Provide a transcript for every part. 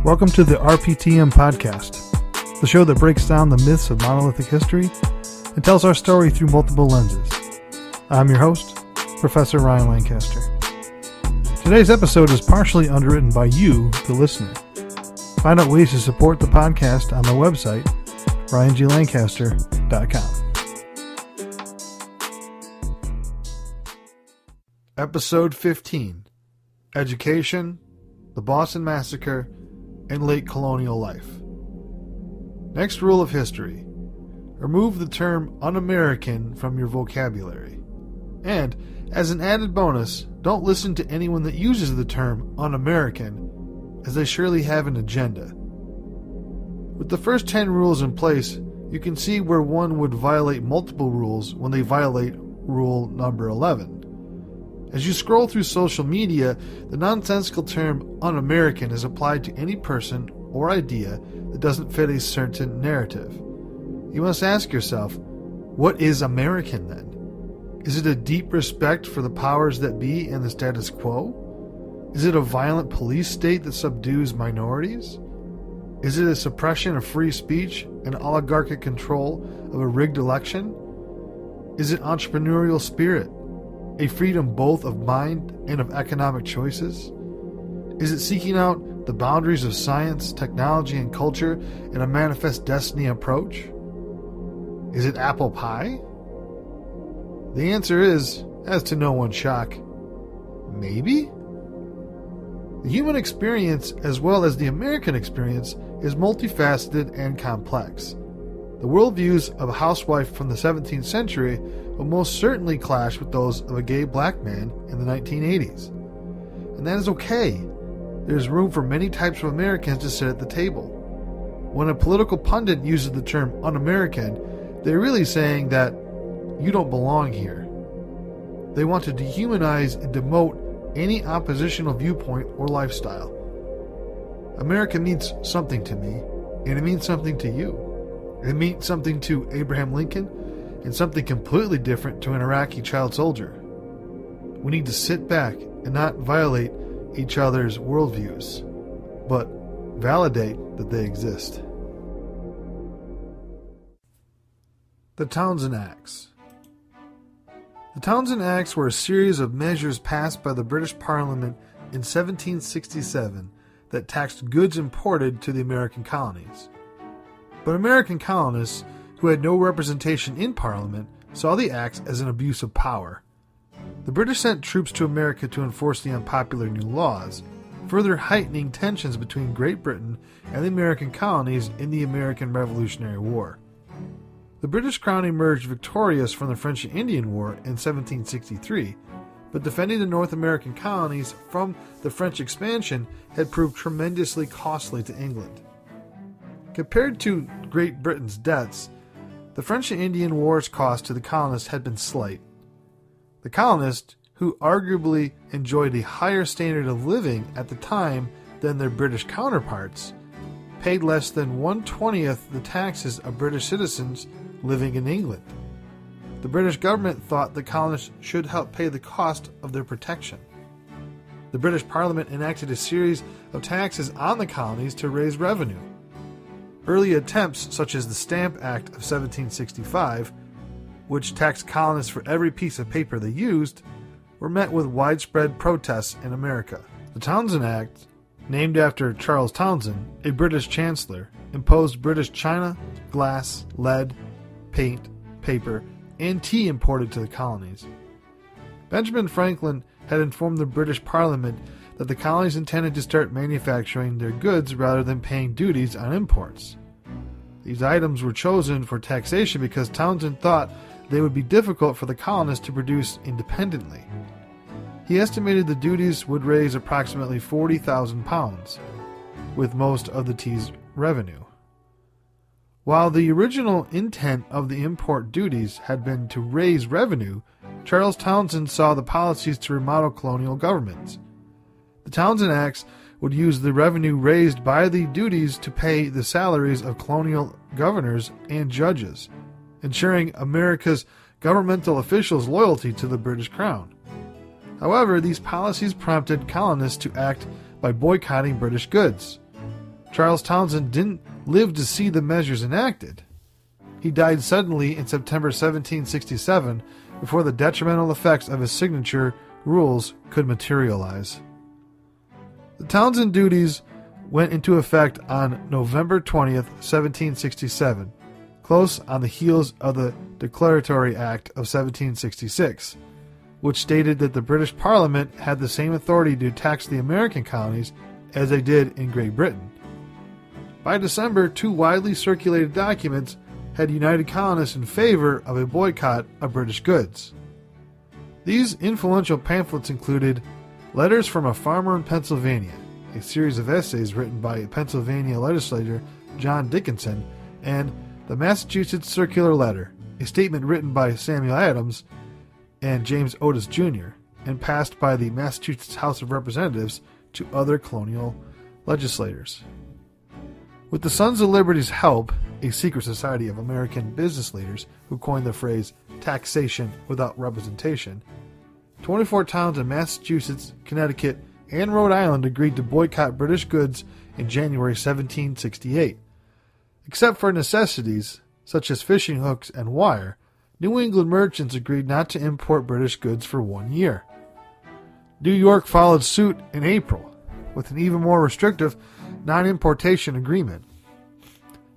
Welcome to the RPTM podcast, the show that breaks down the myths of monolithic history and tells our story through multiple lenses. I'm your host, Professor Ryan Lancaster. Today's episode is partially underwritten by you, the listener. Find out ways to support the podcast on my website, ryanglancaster.com. Episode 15, Education, the Boston Massacre, and late colonial life. Next rule of history: remove the term un-American from your vocabulary. And, as an added bonus, don't listen to anyone that uses the term un-American, as they surely have an agenda. With the first 10 rules in place, you can see where one would violate multiple rules when they violate rule number 11. As you scroll through social media, the nonsensical term un-American is applied to any person or idea that doesn't fit a certain narrative. You must ask yourself, what is American then? Is it a deep respect for the powers that be and the status quo? Is it a violent police state that subdues minorities? Is it a suppression of free speech and oligarchic control of a rigged election? Is it entrepreneurial spirit? A freedom both of mind and of economic choices? Is it seeking out the boundaries of science, technology, and culture in a manifest destiny approach? Is it apple pie? The answer is, as to no one's shock, maybe? The human experience, as well as the American experience, is multifaceted and complex. The worldviews of a housewife from the 17th century will most certainly clash with those of a gay black man in the 1980s. And that is okay. There's room for many types of Americans to sit at the table. When a political pundit uses the term un-American, they're really saying that you don't belong here. They want to dehumanize and demote any oppositional viewpoint or lifestyle. America means something to me, and it means something to you. It means something to Abraham Lincoln, and something completely different to an Iraqi child soldier. We need to sit back and not violate each other's worldviews, but validate that they exist. The Townshend Acts. The Townshend Acts were a series of measures passed by the British Parliament in 1767 that taxed goods imported to the American colonies. But American colonists, who had no representation in Parliament, saw the acts as an abuse of power. The British sent troops to America to enforce the unpopular new laws, further heightening tensions between Great Britain and the American colonies in the American Revolutionary War. The British Crown emerged victorious from the French and Indian War in 1763, but defending the North American colonies from the French expansion had proved tremendously costly to England. Compared to Great Britain's debts, the French and Indian War's cost to the colonists had been slight. The colonists, who arguably enjoyed a higher standard of living at the time than their British counterparts, paid less than 1/20th the taxes of British citizens living in England. The British government thought the colonists should help pay the cost of their protection. The British Parliament enacted a series of taxes on the colonies to raise revenue. Early attempts, such as the Stamp Act of 1765, which taxed colonists for every piece of paper they used, were met with widespread protests in America. The Townshend Act, named after Charles Townshend, a British chancellor, imposed British china, glass, lead, paint, paper, and tea imported to the colonies. Benjamin Franklin had informed the British Parliament that the colonies intended to start manufacturing their goods rather than paying duties on imports. These items were chosen for taxation because Townshend thought they would be difficult for the colonists to produce independently. He estimated the duties would raise approximately 40,000 pounds, with most of the tea's revenue. While the original intent of the import duties had been to raise revenue, Charles Townshend saw the policies to remodel colonial governments. The Townshend Acts would use the revenue raised by the duties to pay the salaries of colonial governors and judges, ensuring America's governmental officials' loyalty to the British Crown. However, these policies prompted colonists to act by boycotting British goods. Charles Townshend didn't live to see the measures enacted. He died suddenly in September 1767 before the detrimental effects of his signature rules could materialize. The Townshend duties went into effect on November 20th, 1767, close on the heels of the Declaratory Act of 1766, which stated that the British Parliament had the same authority to tax the American colonies as they did in Great Britain. By December, two widely circulated documents had united colonists in favor of a boycott of British goods. These influential pamphlets included Letters from a Farmer in Pennsylvania, a series of essays written by Pennsylvania legislator John Dickinson, and the Massachusetts Circular Letter, a statement written by Samuel Adams and James Otis Jr., and passed by the Massachusetts House of Representatives to other colonial legislators. With the Sons of Liberty's help, a secret society of American business leaders who coined the phrase taxation without representation, 24 towns in Massachusetts, Connecticut, and Rhode Island agreed to boycott British goods in January 1768. Except for necessities, such as fishing hooks and wire, New England merchants agreed not to import British goods for 1 year. New York followed suit in April, with an even more restrictive non-importation agreement.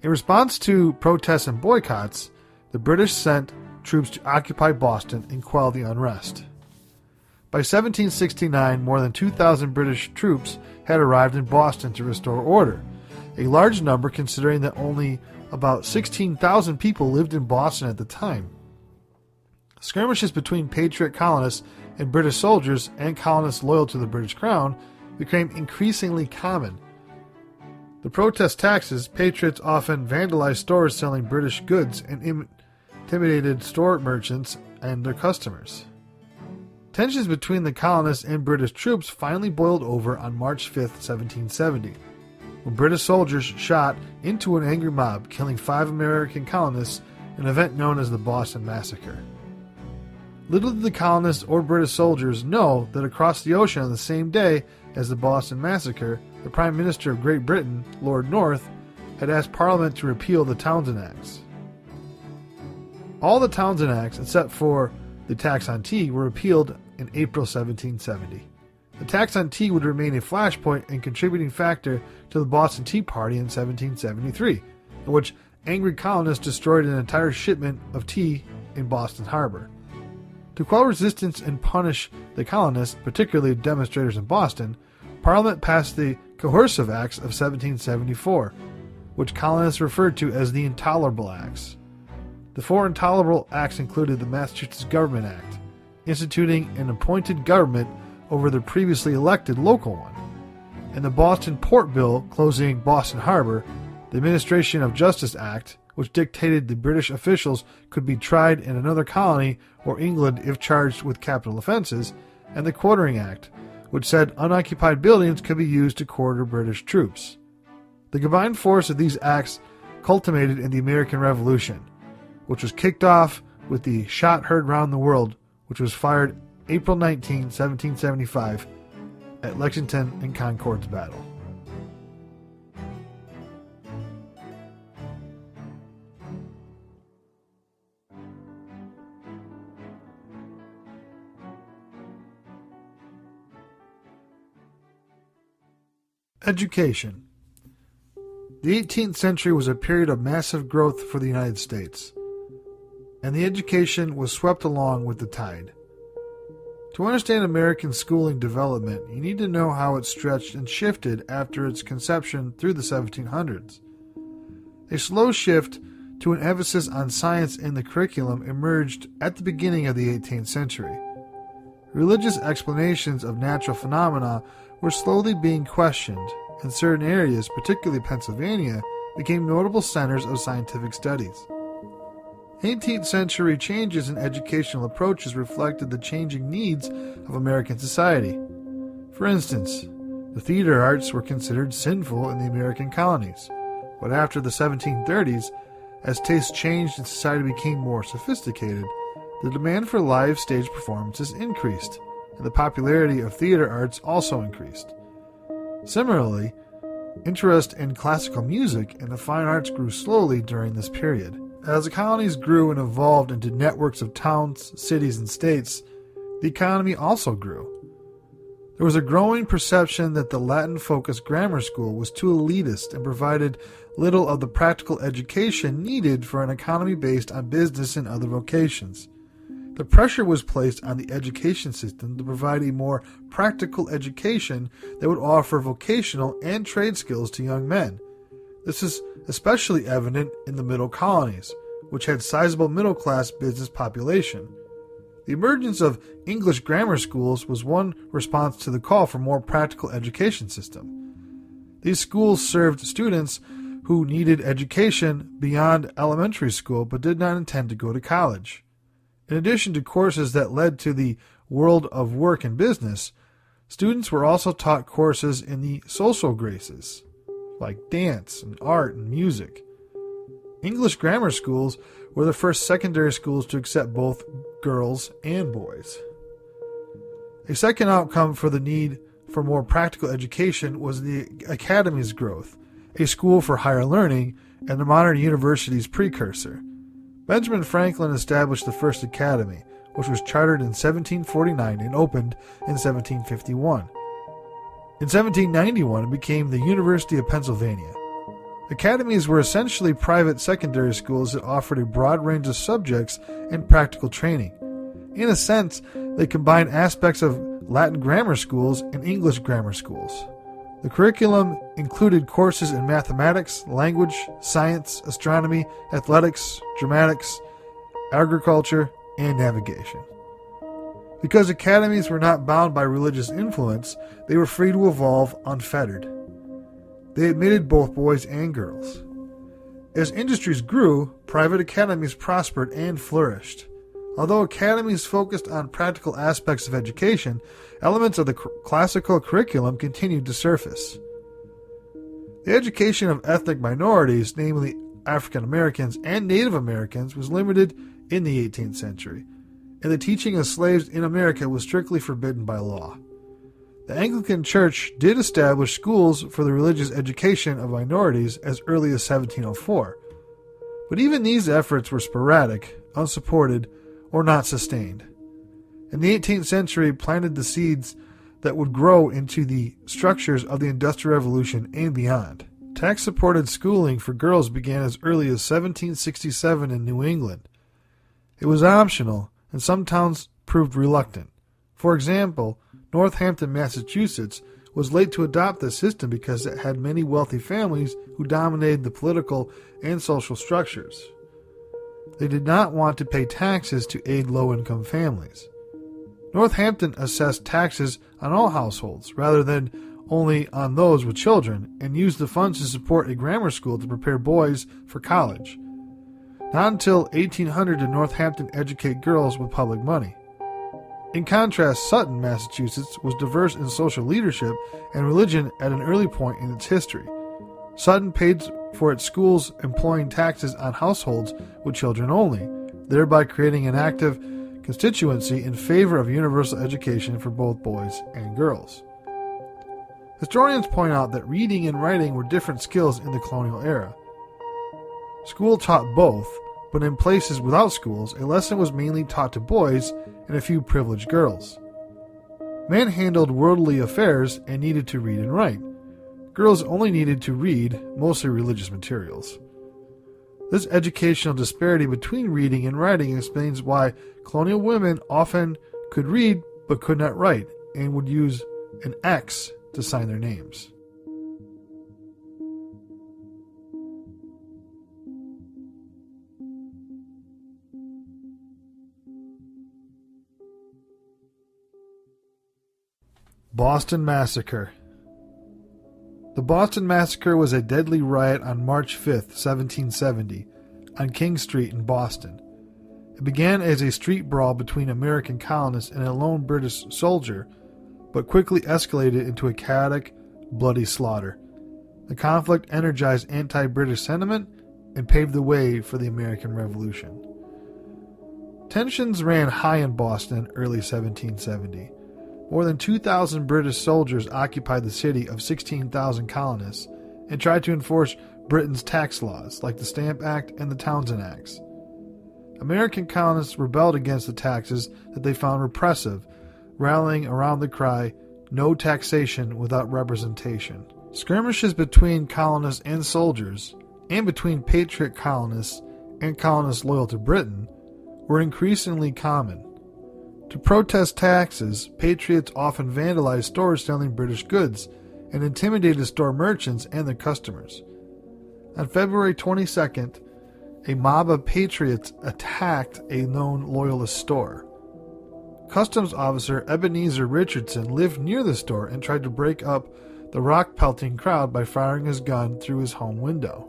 In response to protests and boycotts, the British sent troops to occupy Boston and quell the unrest. By 1769, more than 2,000 British troops had arrived in Boston to restore order, a large number considering that only about 16,000 people lived in Boston at the time. Skirmishes between patriot colonists and British soldiers and colonists loyal to the British Crown became increasingly common. To protest taxes, patriots often vandalized stores selling British goods and intimidated store merchants and their customers. Tensions between the colonists and British troops finally boiled over on March 5, 1770, when British soldiers shot into an angry mob, killing 5 American colonists, an event known as the Boston Massacre. Little did the colonists or British soldiers know that across the ocean on the same day as the Boston Massacre, the Prime Minister of Great Britain, Lord North, had asked Parliament to repeal the Townshend Acts. All the Townshend Acts, except for the tax on tea, were repealed in April 1770. The tax on tea would remain a flashpoint and contributing factor to the Boston Tea Party in 1773, in which angry colonists destroyed an entire shipment of tea in Boston Harbor. To quell resistance and punish the colonists, particularly demonstrators in Boston, Parliament passed the Coercive Acts of 1774, which colonists referred to as the Intolerable Acts. The 4 intolerable acts included the Massachusetts Government Act, instituting an appointed government over the previously elected local one, and the Boston Port Bill closing Boston Harbor, the Administration of Justice Act, which dictated the British officials could be tried in another colony or England if charged with capital offenses, and the Quartering Act, which said unoccupied buildings could be used to quarter British troops. The combined force of these acts culminated in the American Revolution, which was kicked off with the shot heard round the world, which was fired April 19, 1775, at Lexington and Concord's Battle. Education. The 18th century was a period of massive growth for the United States, and the education was swept along with the tide. To understand American schooling development, you need to know how it stretched and shifted after its conception through the 1700s. A slow shift to an emphasis on science in the curriculum emerged at the beginning of the 18th century. Religious explanations of natural phenomena were slowly being questioned, and certain areas, particularly Pennsylvania, became notable centers of scientific studies. 18th century changes in educational approaches reflected the changing needs of American society. For instance, the theater arts were considered sinful in the American colonies, but after the 1730s, as tastes changed and society became more sophisticated, the demand for live stage performances increased, and the popularity of theater arts also increased. Similarly, Interest in classical music and the fine arts grew slowly during this period. As the colonies grew and evolved into networks of towns, cities, and states, the economy also grew. There was a growing perception that the Latin-focused grammar school was too elitist and provided little of the practical education needed for an economy based on business and other vocations. The pressure was placed on the education system to provide a more practical education that would offer vocational and trade skills to young men. This is especially evident in the middle colonies, which had sizable middle-class business population. The emergence of English grammar schools was one response to the call for more practical education system. These schools served students who needed education beyond elementary school but did not intend to go to college. In addition to courses that led to the world of work and business, students were also taught courses in the social graces, like dance and art and music. English grammar schools were the first secondary schools to accept both girls and boys. A second outcome for the need for more practical education was the academy's growth, a school for higher learning and the modern university's precursor. Benjamin Franklin established the first academy, which was chartered in 1749 and opened in 1751. In 1791, it became the University of Pennsylvania. Academies were essentially private secondary schools that offered a broad range of subjects and practical training. In a sense, they combined aspects of Latin grammar schools and English grammar schools. The curriculum included courses in mathematics, language, science, astronomy, athletics, dramatics, agriculture, and navigation. Because academies were not bound by religious influence, they were free to evolve unfettered. They admitted both boys and girls. As industries grew, private academies prospered and flourished. Although academies focused on practical aspects of education, elements of the classical curriculum continued to surface. The education of ethnic minorities, namely African Americans and Native Americans, was limited in the 18th century, and the teaching of slaves in America was strictly forbidden by law. The Anglican Church did establish schools for the religious education of minorities as early as 1704, but even these efforts were sporadic, unsupported, or not sustained. In the 18th century planted the seeds that would grow into the structures of the Industrial Revolution and beyond. Tax-supported schooling for girls began as early as 1767 in New England. It was optional, and some towns proved reluctant. For example, Northampton, Massachusetts, was late to adopt this system because it had many wealthy families who dominated the political and social structures. They did not want to pay taxes to aid low-income families. Northampton assessed taxes on all households rather than only on those with children, and used the funds to support a grammar school to prepare boys for college. Not until 1800 did Northampton educate girls with public money. In contrast, Sutton, Massachusetts, was diverse in social leadership and religion at an early point in its history. Sutton paid for its schools employing taxes on households with children only, thereby creating an active constituency in favor of universal education for both boys and girls. Historians point out that reading and writing were different skills in the colonial era. School taught both, but in places without schools, a lesson was mainly taught to boys and a few privileged girls. Men handled worldly affairs and needed to read and write. Girls only needed to read, mostly religious materials. This educational disparity between reading and writing explains why colonial women often could read but could not write, and would use an X to sign their names. Boston Massacre. The Boston Massacre was a deadly riot on March 5, 1770, on King Street in Boston. It began as a street brawl between American colonists and a lone British soldier, but quickly escalated into a chaotic, bloody slaughter. The conflict energized anti-British sentiment and paved the way for the American Revolution. Tensions ran high in Boston in early 1770. More than 2,000 British soldiers occupied the city of 16,000 colonists, and tried to enforce Britain's tax laws, like the Stamp Act and the Townshend Acts. American colonists rebelled against the taxes that they found repressive, rallying around the cry, "No taxation without representation." Skirmishes between colonists and soldiers, and between patriot colonists and colonists loyal to Britain, were increasingly common. To protest taxes, patriots often vandalized stores selling British goods and intimidated store merchants and their customers. On February 22nd, a mob of patriots attacked a known loyalist store. Customs officer Ebenezer Richardson lived near the store and tried to break up the rock-pelting crowd by firing his gun through his home window.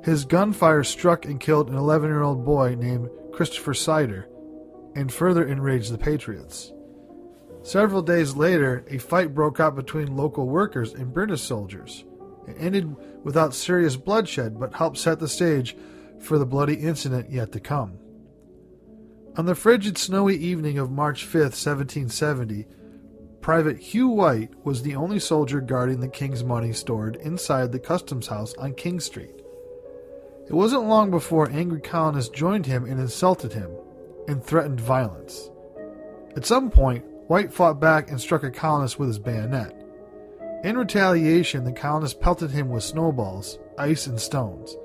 His gunfire struck and killed an 11-year-old boy named Christopher Sider and further enraged the patriots. Several days later, a fight broke out between local workers and British soldiers. It ended without serious bloodshed, but helped set the stage for the bloody incident yet to come. On the frigid, snowy evening of March 5, 1770, Private Hugh White was the only soldier guarding the king's money stored inside the customs house on King Street. It wasn't long before angry colonists joined him and insulted him, and threatened violence. At some point, White fought back and struck a colonist with his bayonet. In retaliation, the colonists pelted him with snowballs, ice, and stones.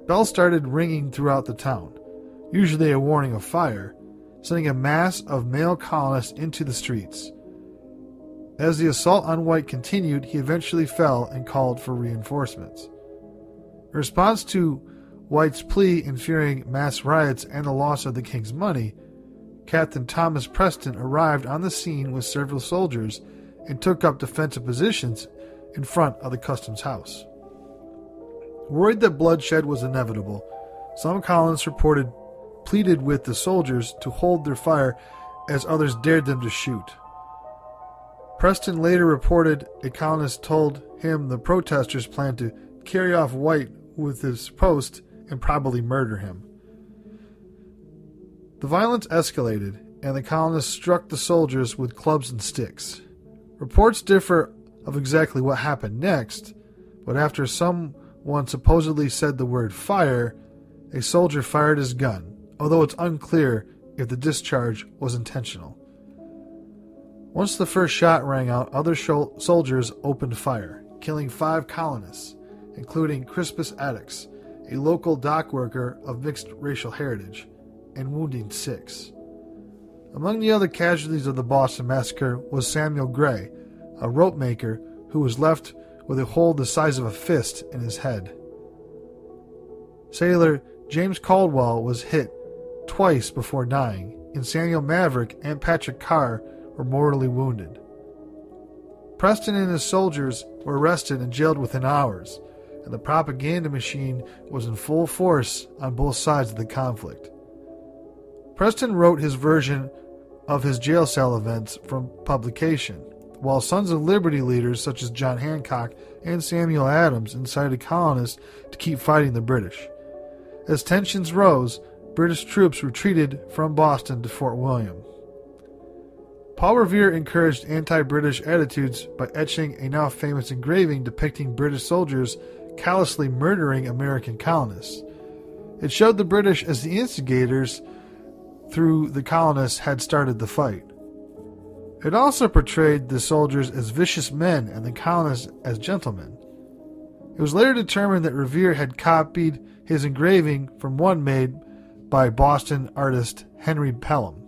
Bells started ringing throughout the town, usually a warning of fire, sending a mass of male colonists into the streets. As the assault on White continued, he eventually fell and called for reinforcements. In response to White's plea in fearing mass riots and the loss of the king's money, Captain Thomas Preston arrived on the scene with several soldiers and took up defensive positions in front of the customs house. Worried that bloodshed was inevitable, some colonists pleaded with the soldiers to hold their fire as others dared them to shoot. Preston later reported a colonist told him the protesters planned to carry off White with his post and probably murder him. The violence escalated, and the colonists struck the soldiers with clubs and sticks. Reports differ of exactly what happened next, but after someone supposedly said the word fire, a soldier fired his gun, although it's unclear if the discharge was intentional. Once the first shot rang out, other soldiers opened fire, killing 5 colonists, including Crispus Attucks, a local dock worker of mixed racial heritage, and wounding 6. Among the other casualties of the Boston Massacre was Samuel Gray, a rope maker who was left with a hole the size of a fist in his head. Sailor James Caldwell was hit twice before dying, and Samuel Maverick and Patrick Carr were mortally wounded. Preston and his soldiers were arrested and jailed within hours, and the propaganda machine was in full force on both sides of the conflict. Preston wrote his version of his jail cell events from publication, while Sons of Liberty leaders such as John Hancock and Samuel Adams incited colonists to keep fighting the British. As tensions rose, British troops retreated from Boston to Fort William. Paul Revere encouraged anti-British attitudes by etching a now famous engraving depicting British soldiers callously murdering American colonists. It showed the British as the instigators through the colonists had started the fight. It also portrayed the soldiers as vicious men and the colonists as gentlemen. It was later determined that Revere had copied his engraving from one made by Boston artist Henry Pelham.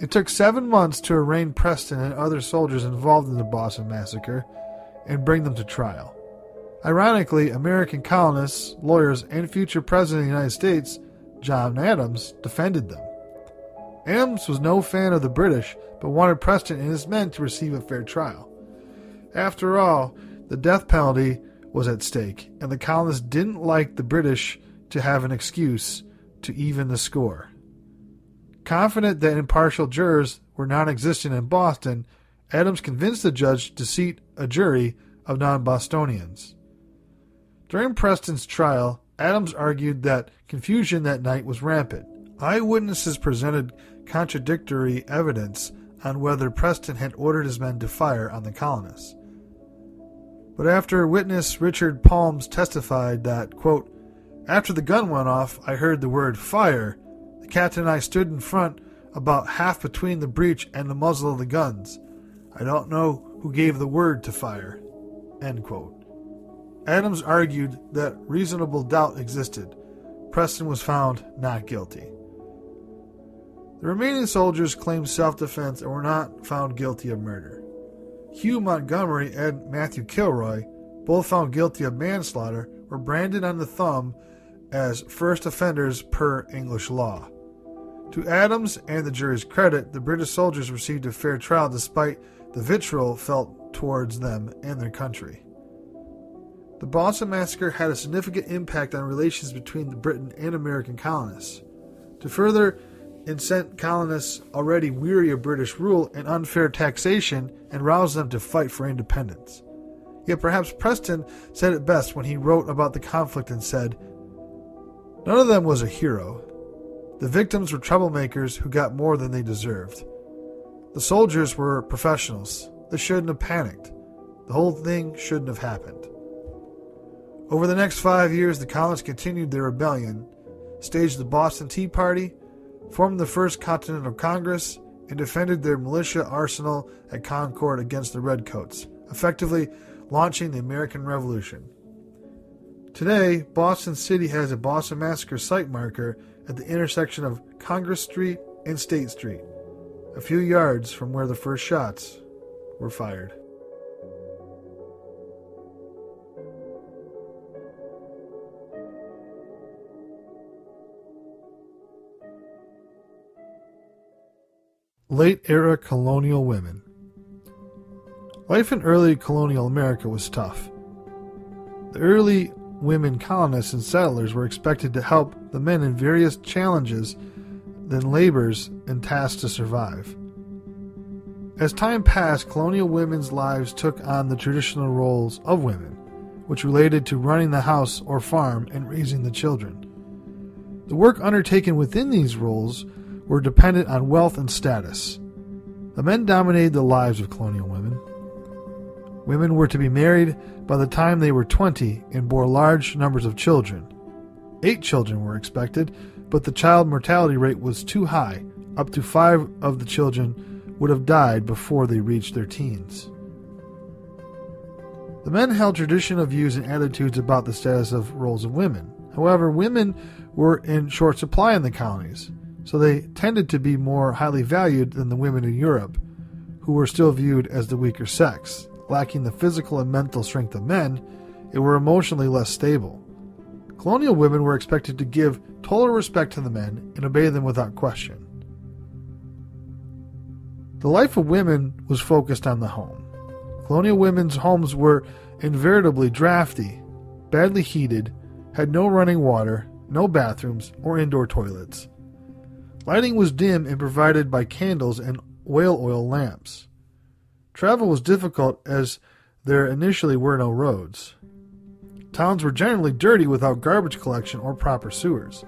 It took 7 months to arraign Preston and other soldiers involved in the Boston Massacre and bring them to trial. Ironically, American colonists, lawyers, and future President of the United States, John Adams, defended them. Adams was no fan of the British, but wanted Preston and his men to receive a fair trial. After all, the death penalty was at stake, and the colonists didn't like the British to have an excuse to even the score. Confident that impartial jurors were non-existent in Boston, Adams convinced the judge to seat a jury of non-Bostonians. During Preston's trial, Adams argued that confusion that night was rampant. Eyewitnesses presented contradictory evidence on whether Preston had ordered his men to fire on the colonists. But after witness Richard Palms testified that, quote, "After the gun went off, I heard the word fire. The captain and I stood in front, about half between the breech and the muzzle of the guns. I don't know who gave the word to fire." End quote. Adams argued that reasonable doubt existed. Preston was found not guilty. The remaining soldiers claimed self-defense and were not found guilty of murder. Hugh Montgomery and Matthew Kilroy, both found guilty of manslaughter, were branded on the thumb as first offenders per English law. To Adams and the jury's credit, the British soldiers received a fair trial despite the vitriol felt towards them and their country. The Boston Massacre had a significant impact on relations between the Britain and American colonists. To further incent colonists already weary of British rule and unfair taxation and rouse them to fight for independence. Yet perhaps Preston said it best when he wrote about the conflict and said, "None of them was a hero. The victims were troublemakers who got more than they deserved. The soldiers were professionals. They shouldn't have panicked. The whole thing shouldn't have happened." Over the next 5 years, the colonists continued their rebellion, staged the Boston Tea Party, formed the First Continental Congress, and defended their militia arsenal at Concord against the Redcoats, effectively launching the American Revolution. Today, Boston City has a Boston Massacre site marker at the intersection of Congress Street and State Street, a few yards from where the first shots were fired. Late-era colonial women. Life in early colonial America was tough. The early women colonists and settlers were expected to help the men in various challenges, then labors and tasks to survive. As time passed, colonial women's lives took on the traditional roles of women, which related to running the house or farm and raising the children. The work undertaken within these roles were dependent on wealth and status. The men dominated the lives of colonial women. Women were to be married by the time they were 20 and bore large numbers of children. 8 children were expected, but the child mortality rate was too high. Up to 5 of the children would have died before they reached their teens. The men held traditional views and attitudes about the status of roles of women. However, women were in short supply in the colonies, so they tended to be more highly valued than the women in Europe, who were still viewed as the weaker sex. Lacking the physical and mental strength of men, they were emotionally less stable. Colonial women were expected to give total respect to the men and obey them without question. The life of women was focused on the home. Colonial women's homes were invariably drafty, badly heated, had no running water, no bathrooms, or indoor toilets. Lighting was dim and provided by candles and whale oil lamps. Travel was difficult as there initially were no roads. Towns were generally dirty without garbage collection or proper sewers.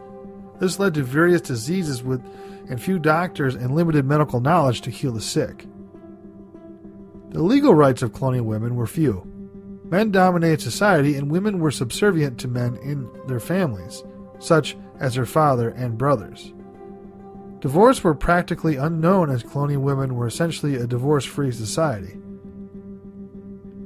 This led to various diseases and few doctors and limited medical knowledge to heal the sick. The legal rights of colonial women were few. Men dominated society and women were subservient to men in their families, such as their father and brothers. Divorce were practically unknown as colonial women were essentially a divorce-free society.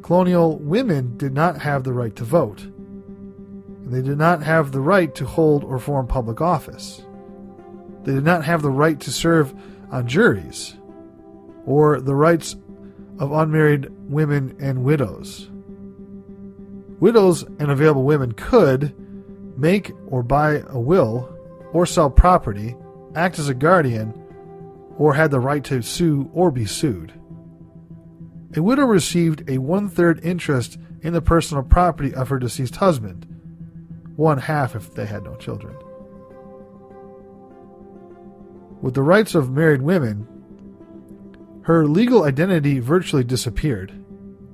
Colonial women did not have the right to vote, and they did not have the right to hold or form public office. They did not have the right to serve on juries, or the rights of unmarried women and widows. Widows and available women could make or buy a will or sell property, act as a guardian, or had the right to sue or be sued. A widow received a 1/3 interest in the personal property of her deceased husband, 1/2 if they had no children. With the rights of married women, her legal identity virtually disappeared.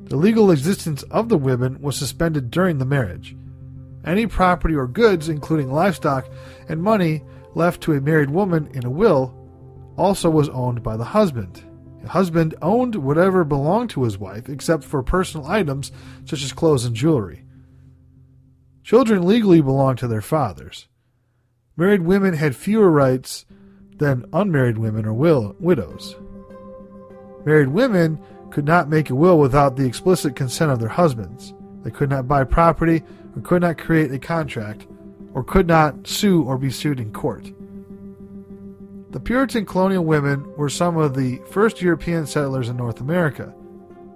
The legal existence of the women was suspended during the marriage. Any property or goods, including livestock and money, left to a married woman in a will also was owned by the husband. A husband owned whatever belonged to his wife except for personal items such as clothes and jewelry. Children legally belonged to their fathers. Married women had fewer rights than unmarried women or widows. Married women could not make a will without the explicit consent of their husbands. They could not buy property or could not create a contract or could not sue or be sued in court. The Puritan colonial women were some of the first European settlers in North America.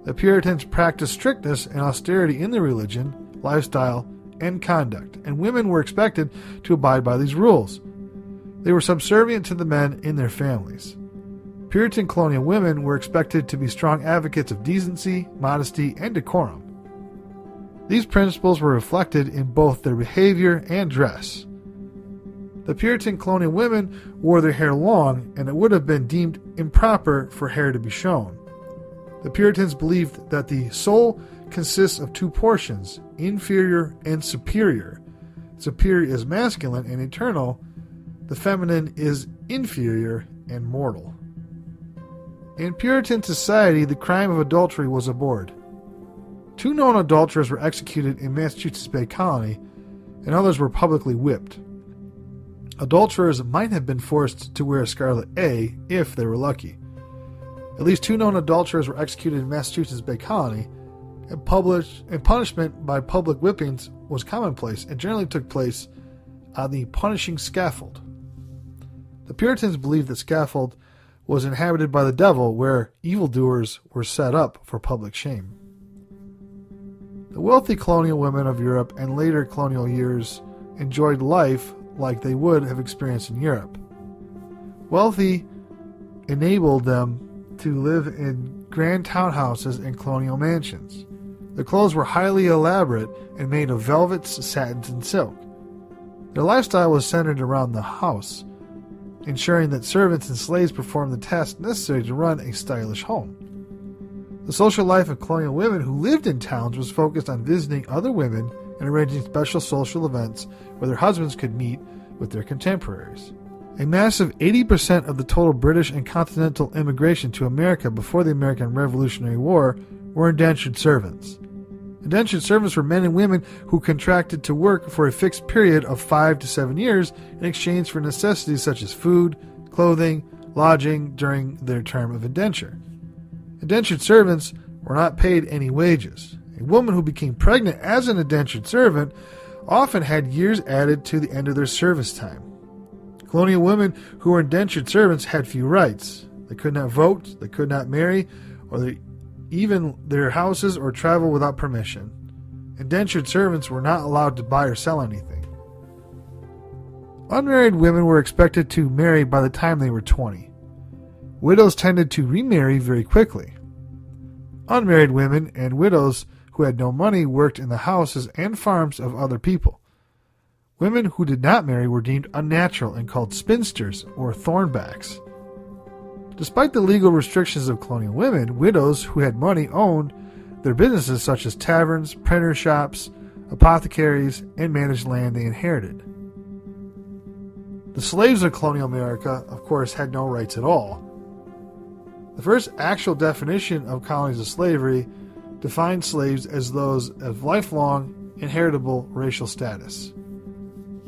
The Puritans practiced strictness and austerity in their religion, lifestyle, and conduct, and women were expected to abide by these rules. They were subservient to the men in their families. Puritan colonial women were expected to be strong advocates of decency, modesty, and decorum. These principles were reflected in both their behavior and dress. The Puritan colonial women wore their hair long, and it would have been deemed improper for hair to be shown. The Puritans believed that the soul consists of two portions, inferior and superior. Superior is masculine and eternal. The feminine is inferior and mortal. In Puritan society, the crime of adultery was abhorred. 2 known adulterers were executed in Massachusetts Bay Colony, and others were publicly whipped. Adulterers might have been forced to wear a scarlet A if they were lucky. At least 2 known adulterers were executed in Massachusetts Bay Colony, and punishment by public whippings was commonplace and generally took place on the punishing scaffold. The Puritans believed that scaffold was inhabited by the devil, where evildoers were set up for public shame. The wealthy colonial women of Europe and later colonial years enjoyed life like they would have experienced in Europe. Wealthy enabled them to live in grand townhouses and colonial mansions. Their clothes were highly elaborate and made of velvets, satins, and silk. Their lifestyle was centered around the house, ensuring that servants and slaves performed the tasks necessary to run a stylish home. The social life of colonial women who lived in towns was focused on visiting other women and arranging special social events where their husbands could meet with their contemporaries. A massive 80% of the total British and continental immigration to America before the American Revolutionary War were indentured servants. Indentured servants were men and women who contracted to work for a fixed period of 5 to 7 years in exchange for necessities such as food, clothing, lodging during their term of indenture. Indentured servants were not paid any wages. A woman who became pregnant as an indentured servant often had years added to the end of their service time. Colonial women who were indentured servants had few rights. They could not vote, they could not marry, or even their houses or travel without permission. Indentured servants were not allowed to buy or sell anything. Unmarried women were expected to marry by the time they were 20. Widows tended to remarry very quickly. Unmarried women and widows who had no money worked in the houses and farms of other people. Women who did not marry were deemed unnatural and called spinsters or thornbacks. Despite the legal restrictions of colonial women, widows who had money owned their businesses such as taverns, printer shops, apothecaries, and managed land they inherited. The slaves of colonial America, of course, had no rights at all. The first actual definition of colonies of slavery defined slaves as those of lifelong, inheritable racial status.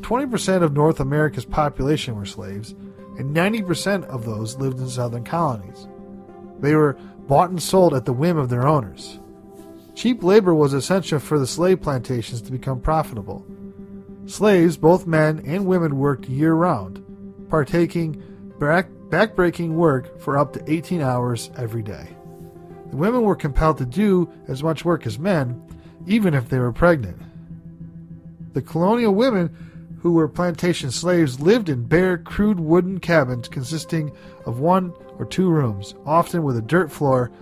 20% of North America's population were slaves, and 90% of those lived in southern colonies. They were bought and sold at the whim of their owners. Cheap labor was essential for the slave plantations to become profitable. Slaves, both men and women, worked year-round, partaking back-breaking work for up to 18 hours every day. The women were compelled to do as much work as men, even if they were pregnant. The colonial women who were plantation slaves lived in bare, crude wooden cabins consisting of 1 or 2 rooms, often with a dirt floor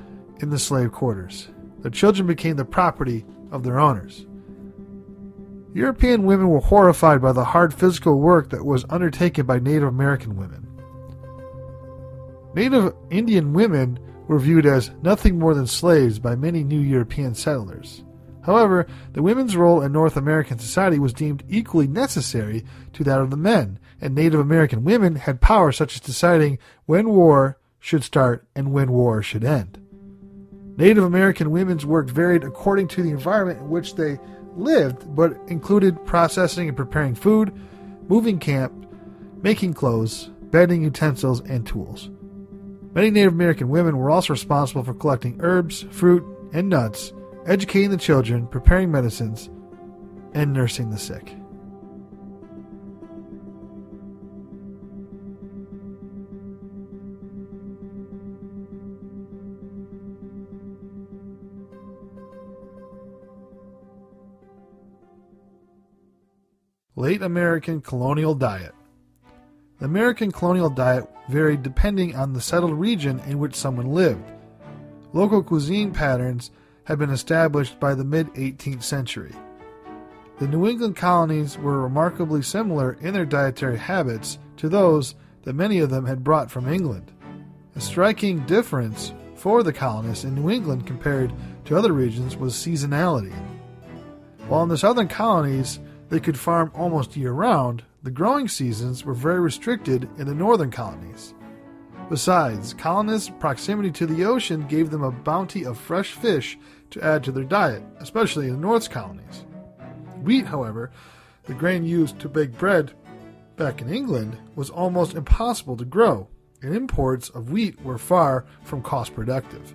in the slave quarters. Their children became the property of their owners. European women were horrified by the hard physical work that was undertaken by Native American women. Native Indian women were viewed as nothing more than slaves by many new European settlers. However, the women's role in North American society was deemed equally necessary to that of the men, and Native American women had power such as deciding when war should start and when war should end. Native American women's work varied according to the environment in which they lived, but included processing and preparing food, moving camp, making clothes, bedding utensils, and tools. Many Native American women were also responsible for collecting herbs, fruit, and nuts, educating the children, preparing medicines, and nursing the sick. Late American colonial diet. The American colonial diet varied depending on the settled region in which someone lived. Local cuisine patterns had been established by the mid-18th century. The New England colonies were remarkably similar in their dietary habits to those that many of them had brought from England. A striking difference for the colonists in New England compared to other regions was seasonality. While in the southern colonies they could farm almost year-round, the growing seasons were very restricted in the northern colonies. Besides, colonists' proximity to the ocean gave them a bounty of fresh fish to add to their diet, especially in the North's colonies. Wheat, however, the grain used to bake bread back in England, was almost impossible to grow, and imports of wheat were far from cost-productive.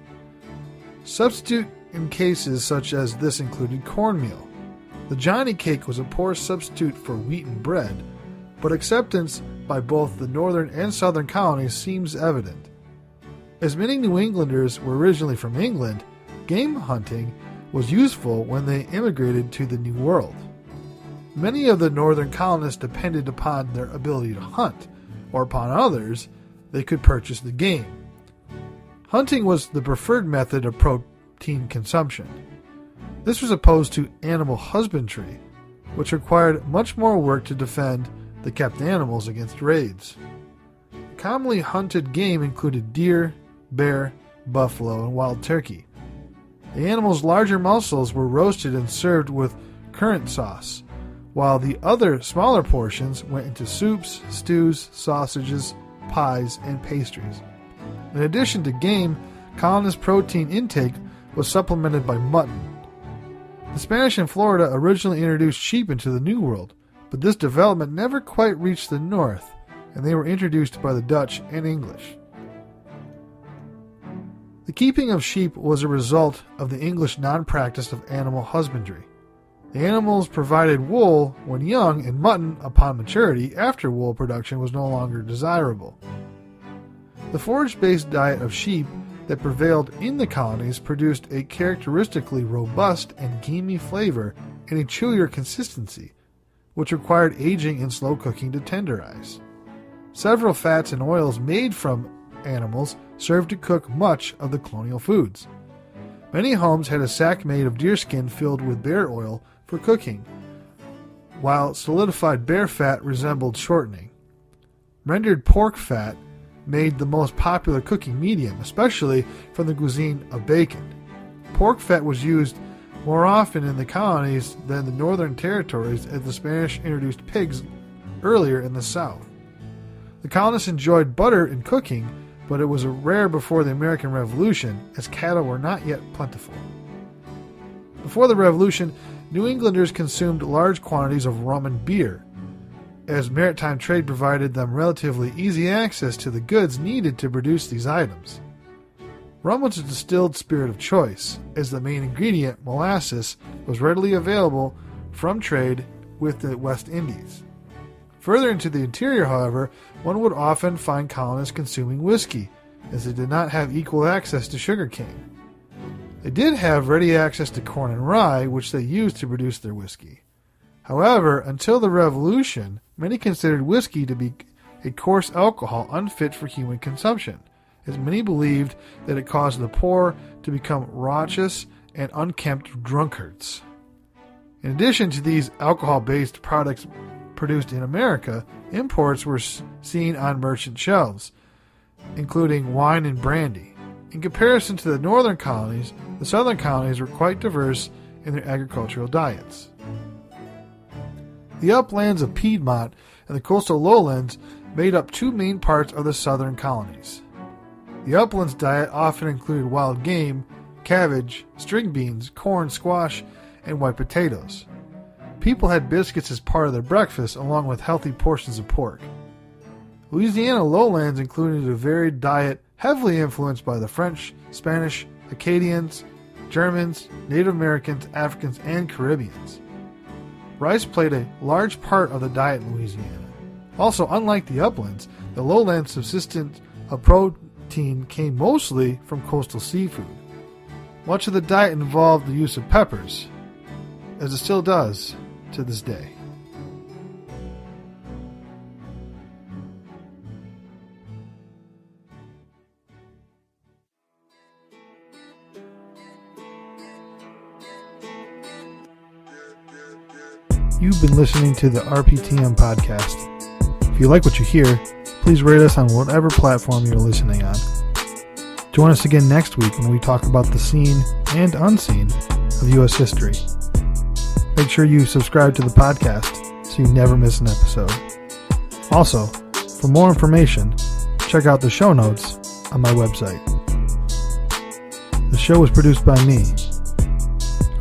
Substitute in cases such as this included cornmeal. The Johnny cake was a poor substitute for wheaten bread, but acceptance by both the northern and southern colonies seems evident. As many New Englanders were originally from England, game hunting was useful when they immigrated to the New World. Many of the northern colonists depended upon their ability to hunt, or upon others, they could purchase the game. Hunting was the preferred method of protein consumption. This was opposed to animal husbandry, which required much more work to defend the kept animals against raids. Commonly hunted game included deer, bear, buffalo, and wild turkey. The animal's larger muscles were roasted and served with currant sauce, while the other smaller portions went into soups, stews, sausages, pies, and pastries. In addition to game, colonist protein intake was supplemented by mutton. The Spanish in Florida originally introduced sheep into the New World, but this development never quite reached the north, and they were introduced by the Dutch and English. The keeping of sheep was a result of the English non-practice of animal husbandry. The animals provided wool when young and mutton upon maturity after wool production was no longer desirable. The forage-based diet of sheep that prevailed in the colonies produced a characteristically robust and gamey flavor and a chewier consistency, which required aging and slow cooking to tenderize. Several fats and oils made from animals served to cook much of the colonial foods. Many homes had a sack made of deerskin filled with bear oil for cooking, while solidified bear fat resembled shortening. Rendered pork fat made the most popular cooking medium, especially from the cuisine of bacon. Pork fat was used more often in the colonies than the northern territories, as the Spanish introduced pigs earlier in the south. The colonists enjoyed butter in cooking, but it was rare before the American Revolution, as cattle were not yet plentiful. Before the Revolution, New Englanders consumed large quantities of rum and beer, as maritime trade provided them relatively easy access to the goods needed to produce these items. Rum was a distilled spirit of choice, as the main ingredient, molasses, was readily available from trade with the West Indies. Further into the interior, however, one would often find colonists consuming whiskey, as they did not have equal access to sugarcane. They did have ready access to corn and rye, which they used to produce their whiskey. However, until the Revolution, many considered whiskey to be a coarse alcohol unfit for human consumption, as many believed that it caused the poor to become raucous and unkempt drunkards. In addition to these alcohol-based products produced in America, imports were seen on merchant shelves, including wine and brandy. In comparison to the northern colonies, the southern colonies were quite diverse in their agricultural diets. The uplands of Piedmont and the coastal lowlands made up two main parts of the southern colonies. The uplands diet often included wild game, cabbage, string beans, corn, squash, and white potatoes. People had biscuits as part of their breakfast along with healthy portions of pork. Louisiana lowlands included a varied diet heavily influenced by the French, Spanish, Acadians, Germans, Native Americans, Africans, and Caribbeans. Rice played a large part of the diet in Louisiana. Also, unlike the uplands, the lowlands' subsistence of protein came mostly from coastal seafood. Much of the diet involved the use of peppers, as it still does to this day. You've been listening to the RPTM podcast. If you like what you hear, please rate us on whatever platform you're listening on. Join us again next week when we talk about the seen and unseen of U.S. history. Make sure you subscribe to the podcast so you never miss an episode. Also, for more information, check out the show notes on my website. The show was produced by me.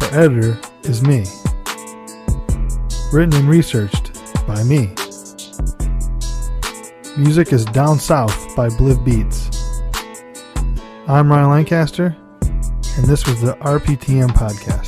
Our editor is me. Written and researched by me. Music is Down South by Bliv Beats. I'm Ryan Lancaster, and this was the RPTM podcast.